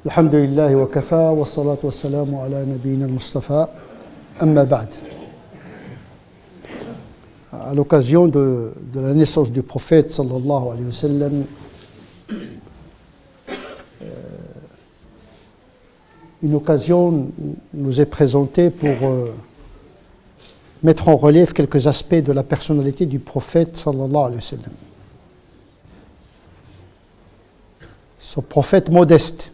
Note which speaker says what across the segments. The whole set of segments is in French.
Speaker 1: الحمد لله وكفى والصلاة والسلام على نبينا المصطفى أما بعد. À l'occasion de la naissance du prophète sallallahu alayhi wa sallam, une occasion nous est présentée pour mettre en relief quelques aspects de la personnalité du prophète sallallahu alayhi wa sallam. Ce prophète modeste,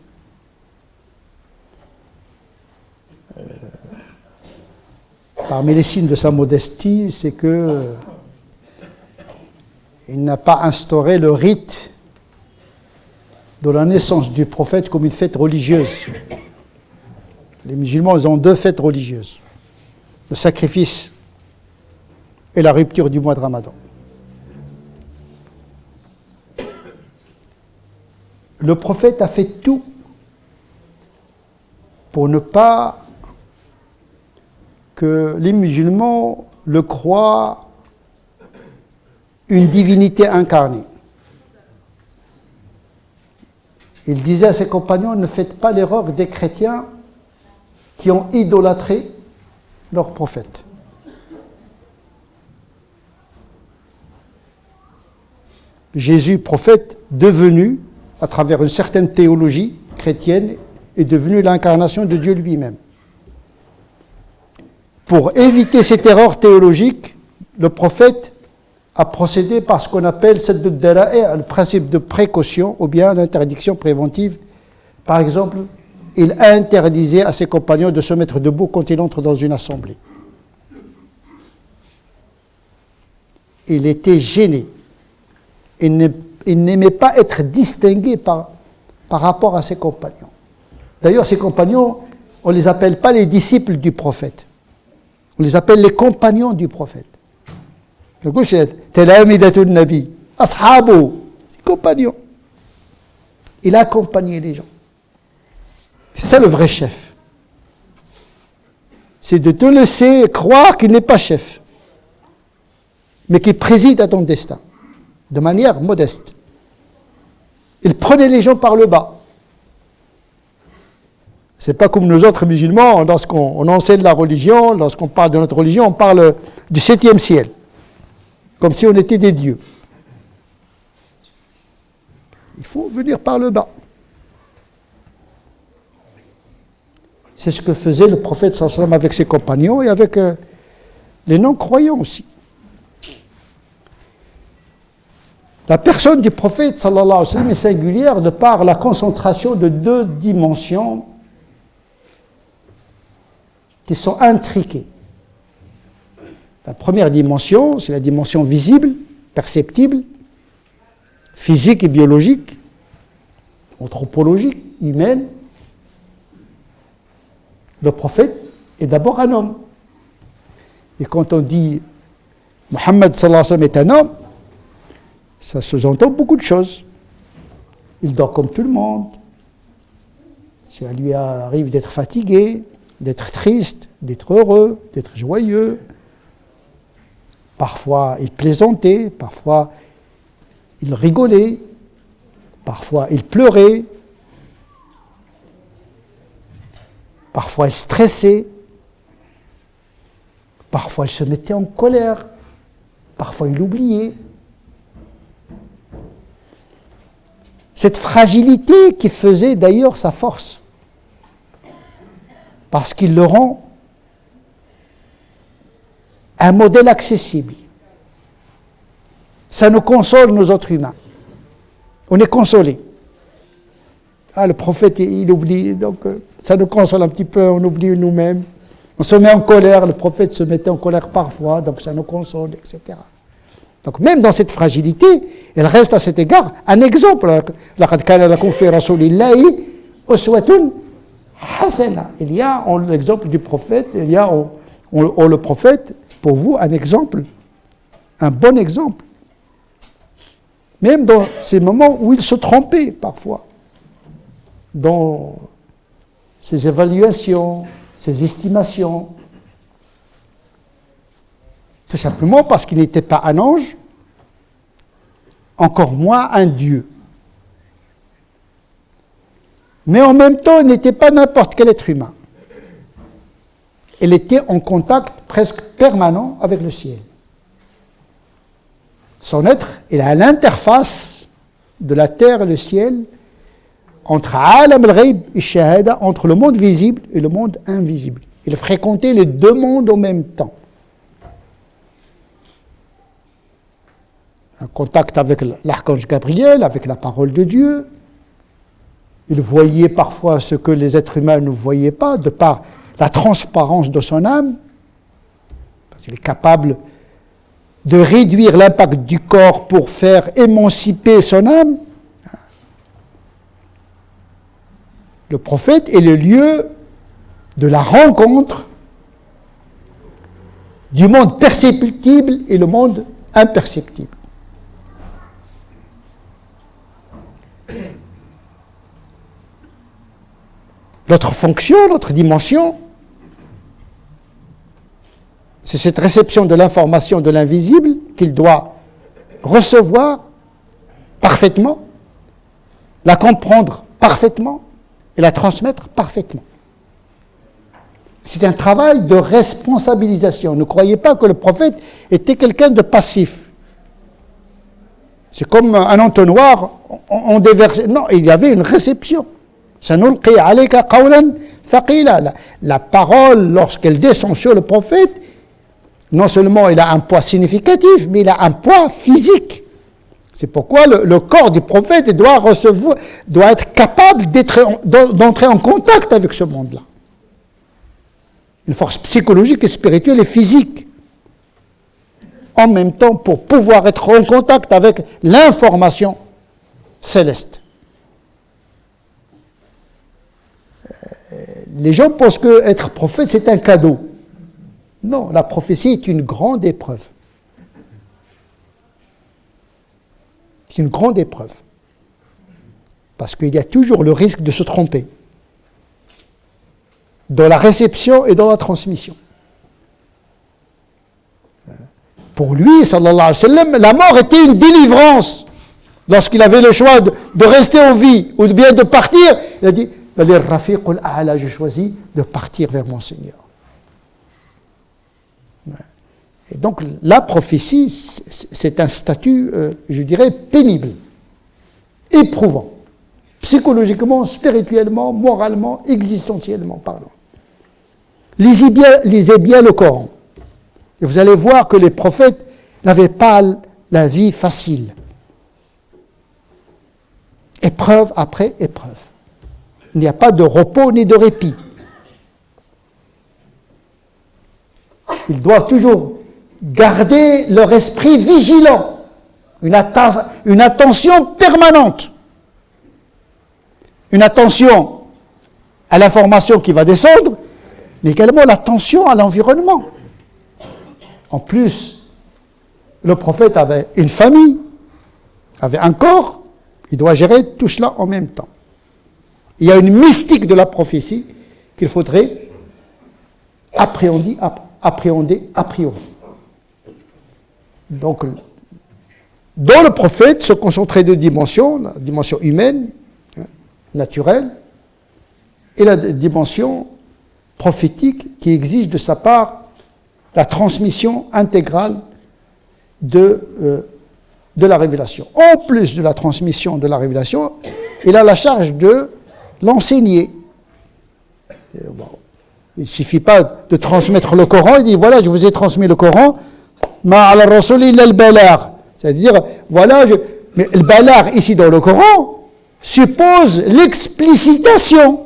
Speaker 1: parmi les signes de sa modestie, c'est que il n'a pas instauré le rite de la naissance du prophète comme une fête religieuse. Les musulmans, ils ont deux fêtes religieuses, le sacrifice et la rupture du mois de Ramadan. Le prophète a fait tout pour ne pas que les musulmans le croient une divinité incarnée. Il disait à ses compagnons, ne faites pas l'erreur des chrétiens qui ont idolâtré leur prophète. Jésus, prophète, devenu, à travers une certaine théologie chrétienne, est devenu l'incarnation de Dieu lui-même. Pour éviter cette erreur théologique, le prophète a procédé par ce qu'on appelle le principe de précaution ou bien l'interdiction préventive. Par exemple, il interdisait à ses compagnons de se mettre debout quand il entre dans une assemblée. Il était gêné. Il n'aimait pas être distingué par rapport à ses compagnons. D'ailleurs, ses compagnons, on ne les appelle pas les disciples du prophète. On les appelle les compagnons du prophète. Talamidatul Nabi, Ashabu, ses compagnons. Il a accompagné les gens. C'est ça le vrai chef. C'est de te laisser croire qu'il n'est pas chef, mais qu'il préside à ton destin, de manière modeste. Il prenait les gens par le bas. C'est pas comme nous autres musulmans, lorsqu'on enseigne la religion, lorsqu'on parle de notre religion, on parle du 7e ciel, comme si on était des dieux. Il faut venir par le bas. C'est ce que faisait le prophète sallallahu alayhi wa sallam avec ses compagnons et avec les non-croyants aussi. La personne du prophète sallallahu alayhi wa sallam est singulière de par la concentration de deux dimensions qui sont intriquées. La première dimension, c'est la dimension visible, perceptible, physique et biologique, anthropologique, humaine. Le prophète est d'abord un homme. Et quand on dit Mohammed sallallahu alayhi wa sallam est un homme, ça sous-entend beaucoup de choses. Il dort comme tout le monde. Ça lui arrive d'être fatigué, d'être triste, d'être heureux, d'être joyeux. Parfois, il plaisantait, parfois, il rigolait, parfois, il pleurait, parfois, il stressait, parfois, il se mettait en colère, parfois, il oubliait. Cette fragilité qui faisait d'ailleurs sa force, parce qu'il le rend un modèle accessible. Ça nous console, nous autres humains. On est consolés. Ah, le prophète, il oublie, donc ça nous console un petit peu, on oublie nous-mêmes. On se met en colère, le prophète se mettait en colère parfois, donc ça nous console, etc. Donc même dans cette fragilité, elle reste à cet égard un exemple. لَقَدْ كَانَ لَكُمْ فِي رَسُولِ اللَّهِ أُسْوَةٌ حَسَنَةٌ. Il y a en l'exemple du prophète, il y a en le prophète, pour vous, un exemple, un bon exemple. Même dans ces moments où il se trompait parfois, dans ses évaluations, ses estimations, tout simplement parce qu'il n'était pas un ange, encore moins un Dieu. Mais en même temps, il n'était pas n'importe quel être humain. Il était en contact presque permanent avec le ciel. Son être, il a l'interface de la terre et le ciel, entre Alam al-Ghayb et Shahada, entre le monde visible et le monde invisible. Il fréquentait les deux mondes en même temps. Un contact avec l'archange Gabriel, avec la parole de Dieu. Il voyait parfois ce que les êtres humains ne voyaient pas, de par la transparence de son âme. Parce qu'il est capable de réduire l'impact du corps pour faire émanciper son âme. Le prophète est le lieu de la rencontre du monde perceptible et le monde imperceptible. Notre fonction, notre dimension, c'est cette réception de l'information de l'invisible qu'il doit recevoir parfaitement, la comprendre parfaitement et la transmettre parfaitement. C'est un travail de responsabilisation. Ne croyez pas que le prophète était quelqu'un de passif. C'est comme un entonnoir, on déversait. Non, il y avait une réception. La parole, lorsqu'elle descend sur le prophète, non seulement il a un poids significatif, mais il a un poids physique. C'est pourquoi le corps du prophète doit être capable d'entrer en contact avec ce monde-là. Une force psychologique et spirituelle et physique. En même temps, pour pouvoir être en contact avec l'information céleste. Les gens pensent qu'être prophète, c'est un cadeau. Non, la prophétie est une grande épreuve. C'est une grande épreuve. Parce qu'il y a toujours le risque de se tromper. Dans la réception et dans la transmission. Pour lui, sallallahu alayhi wa sallam, la mort était une délivrance. Lorsqu'il avait le choix de rester en vie ou bien de partir, il a dit, j'ai choisi de partir vers mon Seigneur. Et donc la prophétie, c'est un statut, je dirais, pénible, éprouvant, psychologiquement, spirituellement, moralement, existentiellement parlant. Lisez bien le Coran. Et vous allez voir que les prophètes n'avaient pas la vie facile. Épreuve après épreuve. Il n'y a pas de repos ni de répit. Ils doivent toujours garder leur esprit vigilant, une attention permanente, une attention à l'information qui va descendre, mais également l'attention à l'environnement. En plus, le prophète avait une famille, avait un corps, il doit gérer tout cela en même temps. Il y a une mystique de la prophétie qu'il faudrait appréhender a priori. Donc, dans le prophète se concentrait deux dimensions, la dimension humaine, naturelle, et la dimension prophétique qui exige de sa part la transmission intégrale de la révélation. En plus de la transmission de la révélation, il a la charge de l'enseigner. Bon, il ne suffit pas de transmettre le Coran, il dit voilà, je vous ai transmis le Coran, c'est-à-dire, voilà, mais le balar ici dans le Coran suppose l'explicitation.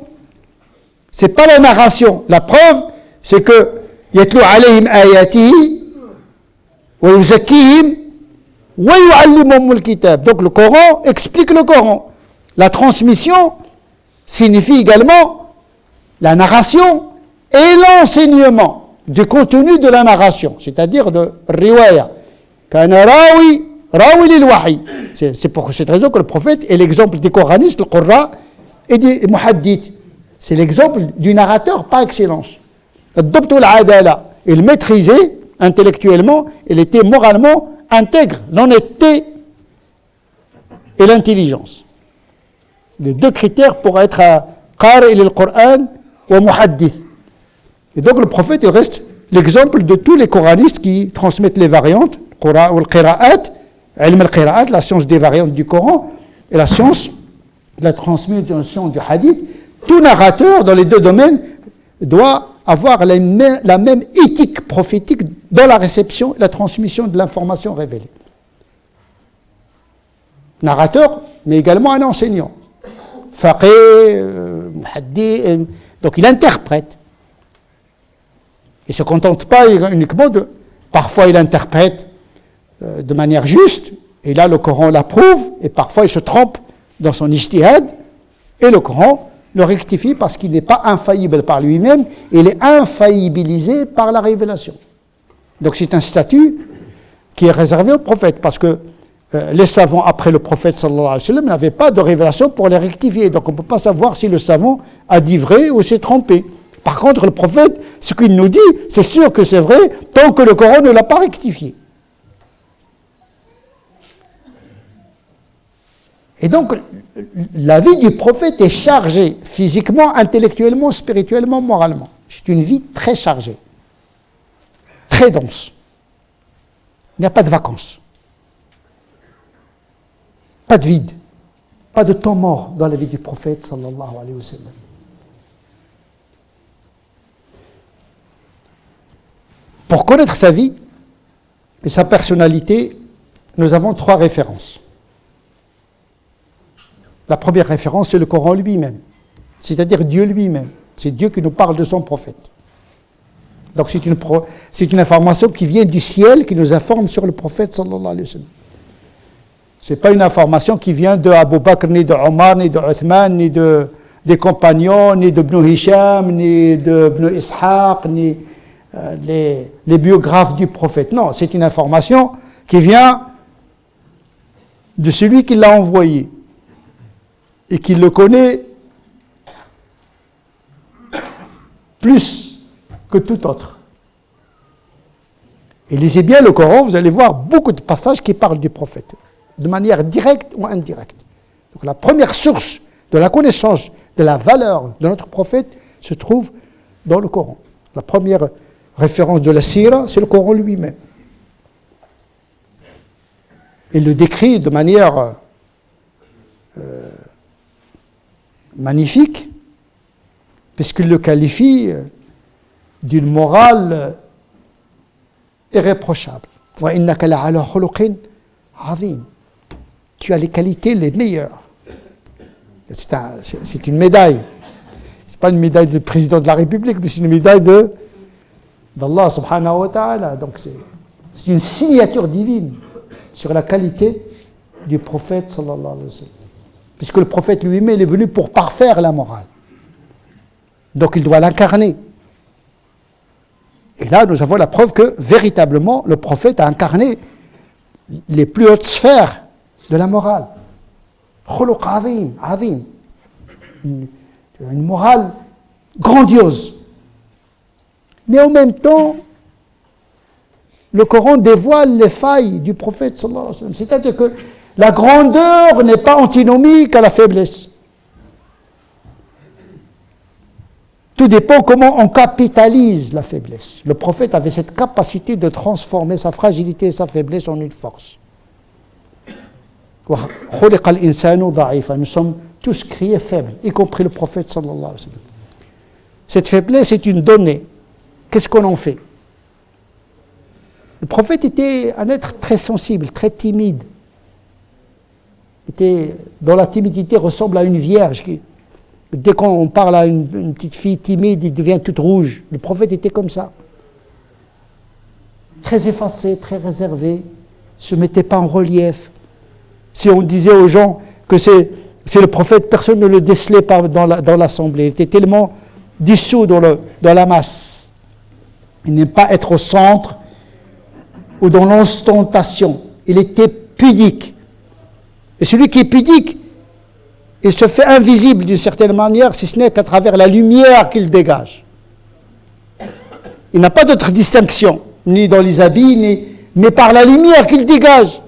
Speaker 1: Ce n'est pas la narration. La preuve, c'est que yatlu alayhim ayatihi wa yuzakkihim wa yu'allimuhumul kitab. Donc le Coran explique le Coran. La transmission signifie également la narration et l'enseignement du contenu de la narration, c'est-à-dire de riwaya. Kana rawi lil wahi. C'est pour cette raison que le prophète est l'exemple des coranistes, le Qurra et des muhaddiths. C'est l'exemple du narrateur par excellence. Il maîtrisait intellectuellement, il était moralement intègre, l'honnêteté et l'intelligence. Les deux critères pour être qari lil-Qur'an ou muhaddith. Et donc le prophète, il reste l'exemple de tous les coranistes qui transmettent les variantes, ou le qira'at, ilm al-qira'at, la science des variantes du Coran, et la science de la transmission du hadith. Tout narrateur dans les deux domaines doit avoir la même éthique prophétique dans la réception et la transmission de l'information révélée. Narrateur, mais également un enseignant. Faqih, muhaddith, donc il interprète. Il ne se contente pas uniquement de... Parfois il interprète de manière juste, et là le Coran l'approuve, et parfois il se trompe dans son ijtihad, et le Coran le rectifie parce qu'il n'est pas infaillible par lui-même, il est infaillibilisé par la révélation. Donc c'est un statut qui est réservé au prophète, parce que les savants après le prophète sallallahu alayhi wa sallam n'avaient pas de révélation pour les rectifier, donc on ne peut pas savoir si le savant a dit vrai ou s'est trompé. Par contre, le prophète, ce qu'il nous dit, c'est sûr que c'est vrai tant que le Coran ne l'a pas rectifié. Et donc, la vie du prophète est chargée physiquement, intellectuellement, spirituellement, moralement. C'est une vie très chargée, très dense. Il n'y a pas de vacances, pas de vide, pas de temps mort dans la vie du prophète sallallahu alayhi wa sallam. Pour connaître sa vie et sa personnalité, nous avons 3 références. La première référence, c'est le Coran lui-même, c'est-à-dire Dieu lui-même. C'est Dieu qui nous parle de son prophète. Donc c'est une information qui vient du ciel, qui nous informe sur le prophète sallallahu alayhi wa sallam. Ce n'est pas une information qui vient de Abu Bakr, ni de Omar, ni de Uthman, ni des compagnons, ni de Ibn Hisham, ni de Ibn Ishaq, ni les biographes du prophète. Non, c'est une information qui vient de celui qui l'a envoyé et qui le connaît plus que tout autre. Et lisez bien le Coran, vous allez voir beaucoup de passages qui parlent du prophète, de manière directe ou indirecte. Donc la première source de la connaissance de la valeur de notre prophète se trouve dans le Coran. La première référence de la sira, c'est le Coran lui-même. Il le décrit de manière magnifique, puisqu'il le qualifie d'une morale irréprochable. Wa innaka la'ala khuluqin azim. Tu as les qualités les meilleures. C'est une médaille. C'est pas une médaille du président de la République, mais c'est une médaille d'Allah subhanahu wa ta'ala. Donc c'est une signature divine sur la qualité du prophète sallallahu alayhi wa sallam. Puisque le prophète lui-même il est venu pour parfaire la morale. Donc il doit l'incarner. Et là, nous avons la preuve que, véritablement, le prophète a incarné les plus hautes sphères de la morale. Khuluq azim. Une morale grandiose. Mais en même temps, le Coran dévoile les failles du prophète sallallahu alayhi wa sallam. C'est-à-dire que la grandeur n'est pas antinomique à la faiblesse. Tout dépend comment on capitalise la faiblesse. Le prophète avait cette capacité de transformer sa fragilité et sa faiblesse en une force. Nous sommes tous créés faibles, y compris le prophète sallallahu alayhi wa sallam. Cette faiblesse est une donnée. Qu'est-ce qu'on en fait? Le prophète était un être très sensible, très timide. Dont la timidité ressemble à une vierge. Dès qu'on parle à une petite fille timide, il devient toute rouge. Le prophète était comme ça. Très effacé, très réservé, ne se mettait pas en relief. Si on disait aux gens que c'est le prophète, personne ne le décelait pas dans l'assemblée. Il était tellement dissous dans la masse. Il n'aime pas être au centre ou dans l'ostentation. Il était pudique. Et celui qui est pudique, il se fait invisible d'une certaine manière, si ce n'est qu'à travers la lumière qu'il dégage. Il n'a pas d'autre distinction, ni dans les habits, mais par la lumière qu'il dégage.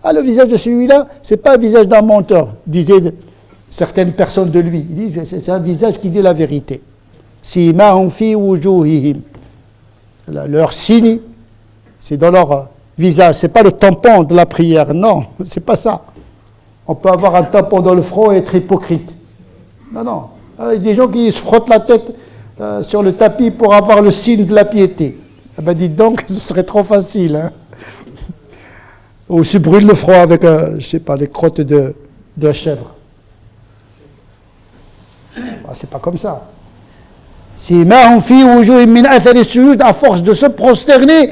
Speaker 1: Ah, le visage de celui-là, ce n'est pas un visage d'un menteur, disaient certaines personnes de lui. Il dit, c'est un visage qui dit la vérité. Simahum fi wujuhihim. Leur signe, c'est dans leur visage. Ce n'est pas le tampon de la prière, non, c'est pas ça. On peut avoir un tampon dans le front et être hypocrite. Non, non. Il y a des gens qui se frottent la tête sur le tapis pour avoir le signe de la piété. Eh bien, dites donc, ce serait trop facile. Hein. Ou se brûle le front avec, je ne sais pas, les crottes de la chèvre. Ah, c'est pas comme ça. À force de se prosterner,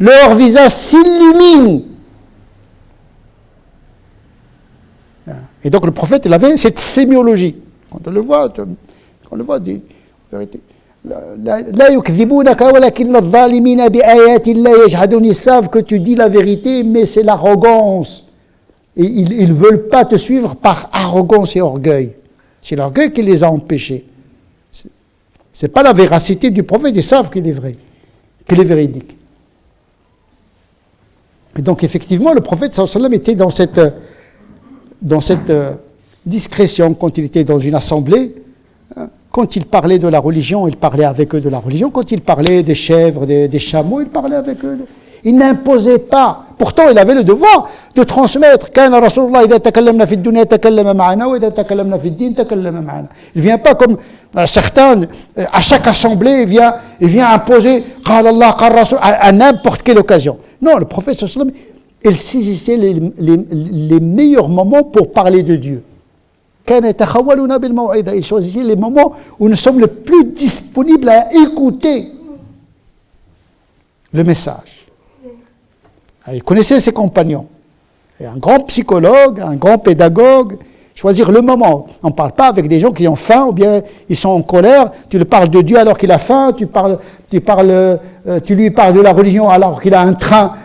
Speaker 1: leur visage s'illumine. Et donc le prophète, il avait cette sémiologie. Quand on le voit, dit vérité. Ils savent que tu dis la vérité, mais c'est l'arrogance. Et ils ne veulent pas te suivre par arrogance et orgueil. C'est l'orgueil qui les a empêchés. Ce n'est pas la véracité du prophète, ils savent qu'il est vrai, qu'il est véridique. Et donc effectivement, le prophète sallallahu alayhi wa sallam était dans cette discrétion quand il était dans une assemblée. Quand il parlait de la religion, il parlait avec eux de la religion. Quand il parlait des chèvres, des chameaux, il parlait avec eux. Il n'imposait pas. Pourtant, il avait le devoir de transmettre. Il ne vient pas comme certains, à chaque assemblée, il vient imposer à n'importe quelle occasion. Non, le prophète sallallahu alayhi wa sallam, il saisissait les meilleurs moments pour parler de Dieu. Il choisissait les moments où nous sommes le plus disponibles à écouter le message. Il connaissait ses compagnons. Et un grand psychologue, un grand pédagogue, choisir le moment. On ne parle pas avec des gens qui ont faim ou bien ils sont en colère. Tu lui parles de Dieu alors qu'il a faim, tu lui parles de la religion alors qu'il a un train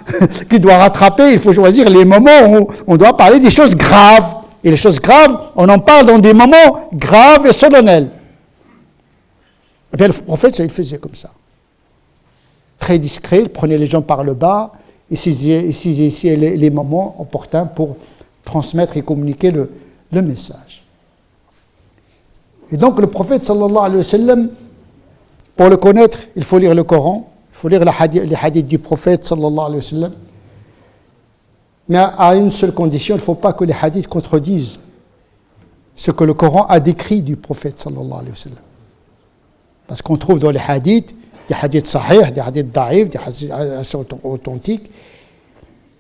Speaker 1: qu'il doit rattraper. Il faut choisir les moments où on doit parler des choses graves. Et les choses graves, on en parle dans des moments graves et solennels. Et bien le prophète, il faisait comme ça. Très discret, il prenait les gens par le bas, il saisissait les moments opportuns pour transmettre et communiquer le message. Et donc le prophète sallallahu alayhi wa sallam, pour le connaître, il faut lire le Coran, il faut lire les hadiths du prophète sallallahu alayhi wa sallam. Mais à une seule condition, il ne faut pas que les hadiths contredisent ce que le Coran a décrit du prophète sallallahu alayhi wa sallam. Parce qu'on trouve dans les hadiths, des hadiths sahih, des hadiths da'if, des hadiths assez authentiques.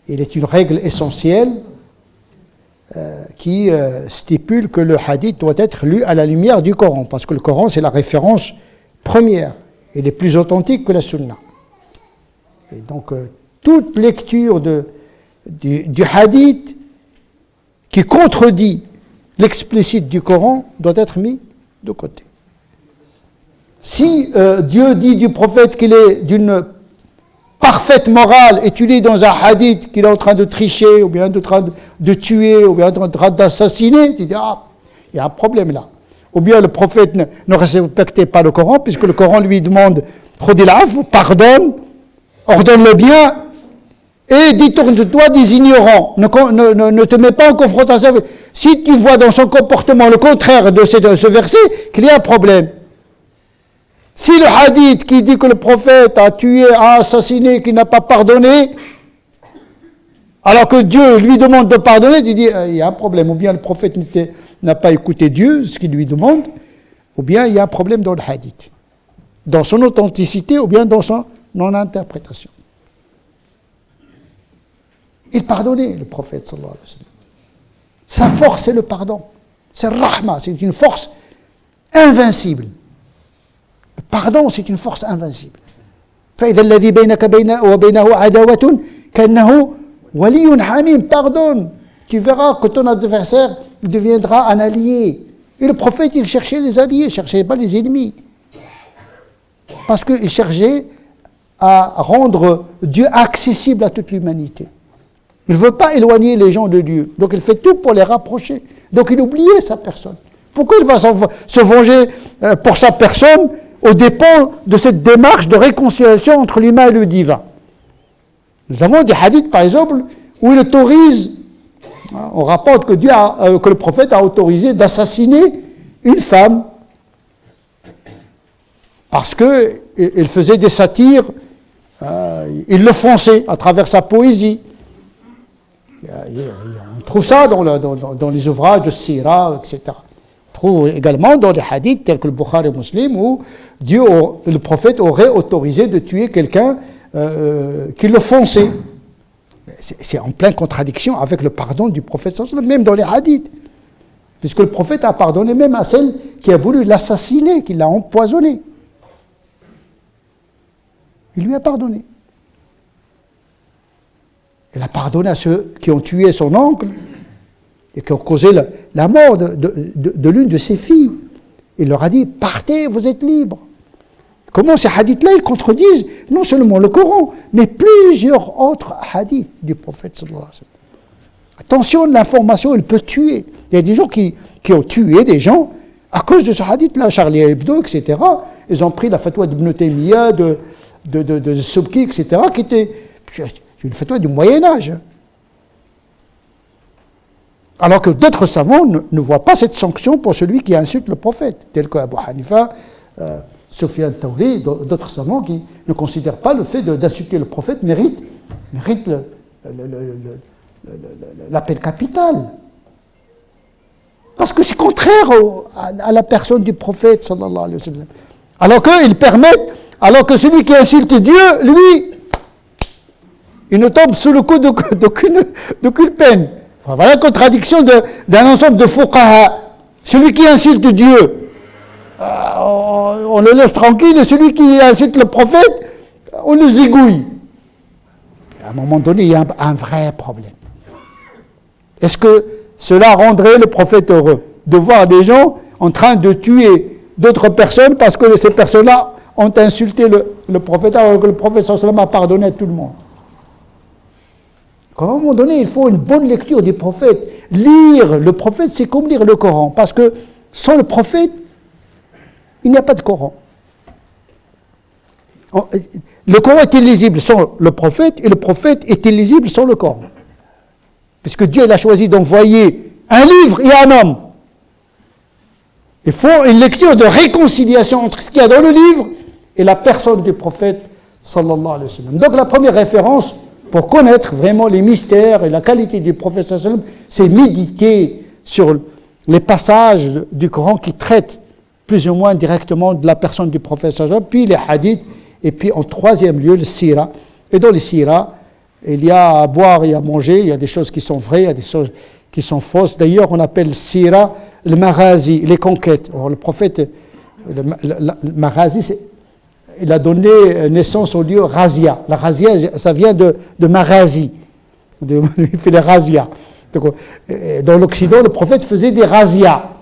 Speaker 1: Il est une règle essentielle qui stipule que le hadith doit être lu à la lumière du Coran, parce que le Coran c'est la référence première, il est plus authentique que la sunna. Et donc toute lecture du hadith qui contredit l'explicite du Coran doit être mis de côté. Si Dieu dit du prophète qu'il est d'une parfaite morale et tu lis dans un hadith qu'il est en train de tricher ou bien en train de tuer ou bien en train d'assassiner, tu dis il y a un problème là. Ou bien le prophète ne respectait pas le Coran puisque le Coran lui demande pardonne, ordonne le bien et détourne-toi des ignorants. Ne te mets pas en confrontation. Si tu vois dans son comportement le contraire de ce verset, qu'il y a un problème. Si le hadith qui dit que le prophète a tué, a assassiné, qu'il n'a pas pardonné, alors que Dieu lui demande de pardonner, tu dis il y a un problème. Ou bien le prophète n'a pas écouté Dieu, ce qu'il lui demande, ou bien il y a un problème dans le hadith, dans son authenticité ou bien dans son non-interprétation. Il pardonnait, le prophète sallallahu alayhi wa sallam. Sa force, c'est le pardon. C'est le rahma, c'est une force invincible. Le pardon, c'est une force invincible. فَإِذَا الَّذِي بَيْنَكَ وَبَيْنَهُ عَدَاوَةٌ كَأَنَّهُ وَلِيٌّ حَمِيمٌ. Pardonne. Tu verras que ton adversaire deviendra un allié. Et le prophète, il cherchait les alliés, il ne cherchait pas les ennemis. Parce qu'il cherchait à rendre Dieu accessible à toute l'humanité. Il ne veut pas éloigner les gens de Dieu. Donc il fait tout pour les rapprocher. Donc il oubliait sa personne. Pourquoi il va se venger pour sa personne au dépens de cette démarche de réconciliation entre l'humain et le divin? Nous avons des hadiths, par exemple, où il autorise On rapporte que, que le prophète a autorisé d'assassiner une femme parce qu'il faisait des satires, il l'offensait à travers sa poésie. On trouve ça dans les ouvrages de Sira, etc. On trouve également dans les hadiths tels que le Bukhari et Muslim où le prophète aurait autorisé de tuer quelqu'un qui l'offensait. C'est en pleine contradiction avec le pardon du prophète, même dans les hadiths. Puisque le prophète a pardonné même à celle qui a voulu l'assassiner, qui l'a empoisonné. Il lui a pardonné. Il a pardonné à ceux qui ont tué son oncle et qui ont causé la mort de l'une de ses filles. Il leur a dit, partez, vous êtes libres. Comment ces hadiths-là, ils contredisent non seulement le Coran, mais plusieurs autres hadiths du prophète sallallahu alayhi wa sallam. Attention, l'information, elle peut tuer. Il y a des gens qui ont tué des gens à cause de ce hadith-là, Charlie Hebdo, etc. Ils ont pris la fatwa d'Ibn Taymiyyah, de Subki, etc., qui était une fatwa du Moyen-Âge. Alors que d'autres savants ne voient pas cette sanction pour celui qui insulte le prophète, tel que Abu Hanifa, Sufyan al-Thawri, d'autres savants qui ne considèrent pas le fait d'insulter le prophète mérite la peine capitale. Parce que c'est contraire à la personne du prophète, sallallahu alayhi wa sallam. Alors que celui qui insulte Dieu, lui, il ne tombe sous le coup d'aucune peine. Enfin, voilà la contradiction d'un ensemble de fuqaha. Celui qui insulte Dieu, on le laisse tranquille, et celui qui insulte le prophète, on le zigouille. Et à un moment donné, il y a un vrai problème. Est-ce que cela rendrait le prophète heureux de voir des gens en train de tuer d'autres personnes parce que ces personnes-là ont insulté le prophète, alors que le prophète sallallahu alayhi wa sallam a pardonné à tout le monde? À un moment donné, il faut une bonne lecture des prophètes. Lire le prophète, c'est comme lire le Coran, parce que sans le prophète, il n'y a pas de Coran. Le Coran est illisible sans le prophète, et le prophète est illisible sans le Coran. Puisque Dieu il a choisi d'envoyer un livre et un homme. Il faut une lecture de réconciliation entre ce qu'il y a dans le livre et la personne du prophète, sallallahu alayhi wa sallam. Donc la première référence, pour connaître vraiment les mystères et la qualité du prophète, sallallahu alayhi wa sallam, c'est méditer sur les passages du Coran qui traitent plus ou moins directement de la personne du prophète, sallallahu alayhi wa sallam, puis les hadiths, et puis en troisième lieu, le sira. Et dans les sira, il y a à boire et à manger, il y a des choses qui sont vraies, il y a des choses qui sont fausses. D'ailleurs, on appelle sira le maghazi, les conquêtes. Alors, le prophète, le maghazi, il a donné naissance au lieu razia. La razia, ça vient de maghazi. Il fait les razia. Donc, dans l'Occident, le prophète faisait des razia.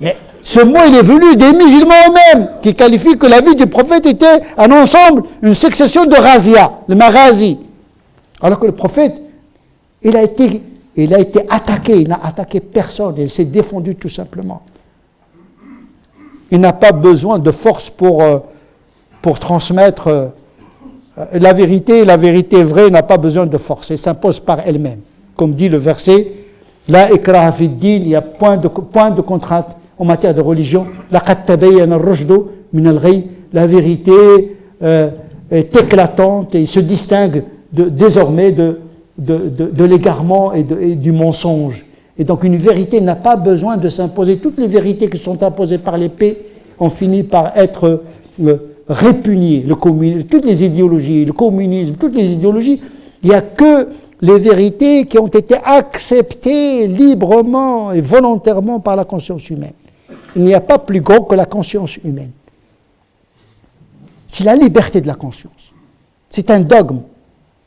Speaker 1: Mais ce mot, il est venu des musulmans eux-mêmes, qui qualifient que la vie du prophète était un ensemble, une succession de razia, le maghazi. Alors que le prophète, il a été attaqué, il n'a attaqué personne, il s'est défendu tout simplement. Il n'a pas besoin de force pour transmettre la vérité vraie n'a pas besoin de force, elle s'impose par elle-même. Comme dit le verset, La ikraha fi din, il n'y a point de contrainte en matière de religion. Laqad tabayyana ar-rushdu min al-ghayy, la vérité est éclatante et il se distingue désormais de l'égarement et du mensonge. Et donc une vérité n'a pas besoin de s'imposer. Toutes les vérités qui sont imposées par l'épée ont fini par être répugnées. Le communisme, toutes les idéologies, le communisme, toutes les idéologies, il n'y a que les vérités qui ont été acceptées librement et volontairement par la conscience humaine. Il n'y a pas plus grand que la conscience humaine. C'est la liberté de la conscience. C'est un dogme.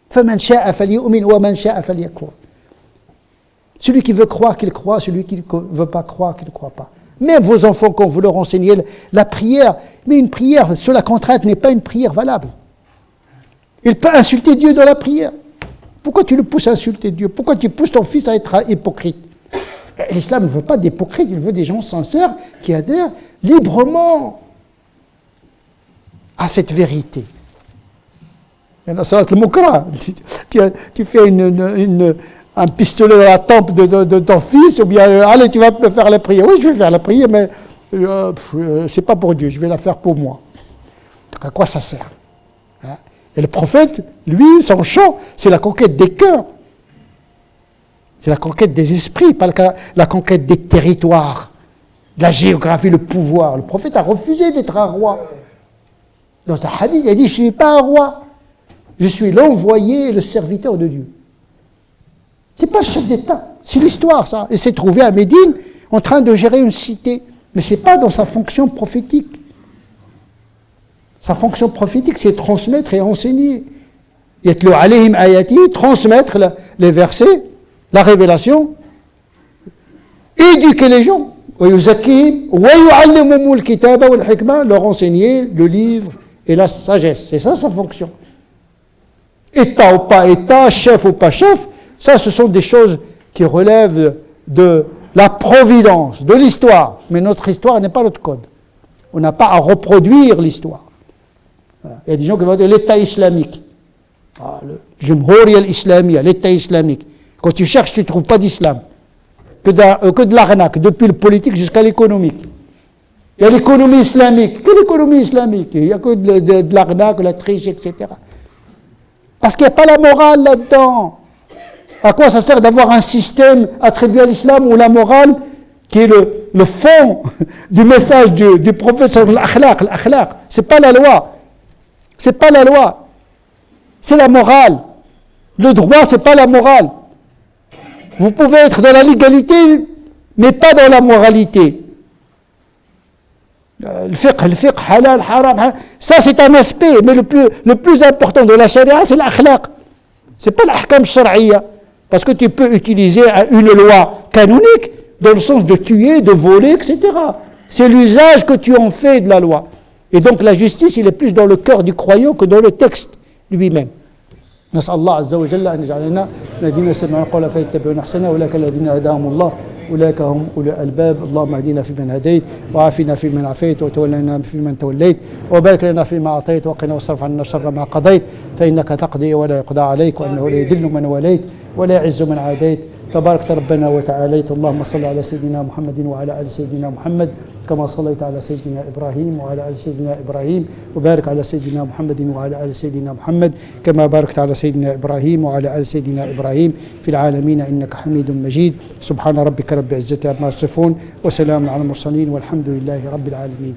Speaker 1: فَمَنْ شَاءَ فَلْيُؤْمِنْ وَمَنْ شَاءَ فَلْيَكْفُرْ. Celui qui veut croire qu'il croit, celui qui ne veut pas croire qu'il ne croit pas. Même vos enfants, quand vous leur enseignez la prière, mais une prière sous la contrainte n'est pas une prière valable. Il peut insulter Dieu dans la prière. Pourquoi tu le pousses à insulter Dieu? Pourquoi tu pousses ton fils à être hypocrite? L'islam ne veut pas d'hypocrites, il veut des gens sincères qui adhèrent librement à cette vérité. Tu fais un pistolet dans la tempe de ton fils, ou bien allez, tu vas me faire la prière. Oui, je vais faire la prière, mais c'est pas pour Dieu, je vais la faire pour moi. Donc à quoi ça sert? Hein? Et le prophète, lui, son champ, c'est la conquête des cœurs. C'est la conquête des esprits, pas la conquête des territoires, de la géographie, le pouvoir. Le prophète a refusé d'être un roi. Dans un hadith, il a dit, je ne suis pas un roi, je suis l'envoyé et le serviteur de Dieu. Ce n'est pas le chef d'État, c'est l'histoire ça. Il s'est trouvé à Médine en train de gérer une cité, mais ce n'est pas dans sa fonction prophétique. Sa fonction prophétique, c'est transmettre et enseigner. Yatlu alayhim ayati, transmettre les versets, la révélation, éduquer les gens, leur enseigner le livre et la sagesse. C'est ça sa fonction. État ou pas État, chef ou pas chef, ça ce sont des choses qui relèvent de la providence, de l'histoire. Mais notre histoire n'est pas notre code. On n'a pas à reproduire l'histoire. Il y a des gens qui vont dire l'État islamique. Le Jumhuriya al-Islamiyya, l'État islamique. Quand tu cherches, tu ne trouves pas d'islam. Que de l'arnaque, depuis le politique jusqu'à l'économique. Il y a l'économie islamique. Quelle économie islamique? Il n'y a que de l'arnaque, la triche, etc. Parce qu'il n'y a pas la morale là-dedans. À quoi ça sert d'avoir un système attribué à l'islam où la morale, qui est le fond du message du prophète, c'est l'akhlaq. C'est pas la loi. C'est pas la loi. C'est la morale. Le droit, c'est pas la morale. Vous pouvez être dans la légalité, mais pas dans la moralité. Le fiqh, halal, haram, ça c'est un aspect, mais le plus important de la charia, c'est l'akhlaq. C'est pas l'ahkam shar'iyya. Parce que tu peux utiliser une loi canonique dans le sens de tuer, de voler, etc. C'est l'usage que tu en fais de la loi. Et donc la justice, il est plus dans le cœur du croyant que dans le texte lui-même. نسأل الله عز وجل أن يجعلنا الذين يستمعون القول فيتبعون أحسنه أولئك الذين هداهم الله أولئك هم أولو الألباب اللهم اهدنا فيمن هديت وعافنا فيمن عافيت وتولنا فيمن توليت وبارك لنا فيما أعطيت وقنا واصرف عنا شر ما قضيت فإنك تقضي ولا يقضى عليك وأنه لا يذل من واليت ولا يعز من عاديت تبارك ربنا وتعاليت اللهم صل على سيدنا محمد وعلى آل سيدنا محمد كما صليت على سيدنا إبراهيم وعلى آل سيدنا إبراهيم وبارك على سيدنا محمد وعلى آل سيدنا محمد كما باركت على سيدنا إبراهيم وعلى آل سيدنا إبراهيم في العالمين إنك حميد مجيد سبحان ربك رب العزة عما يصفون وسلام على المرسلين والحمد لله رب العالمين.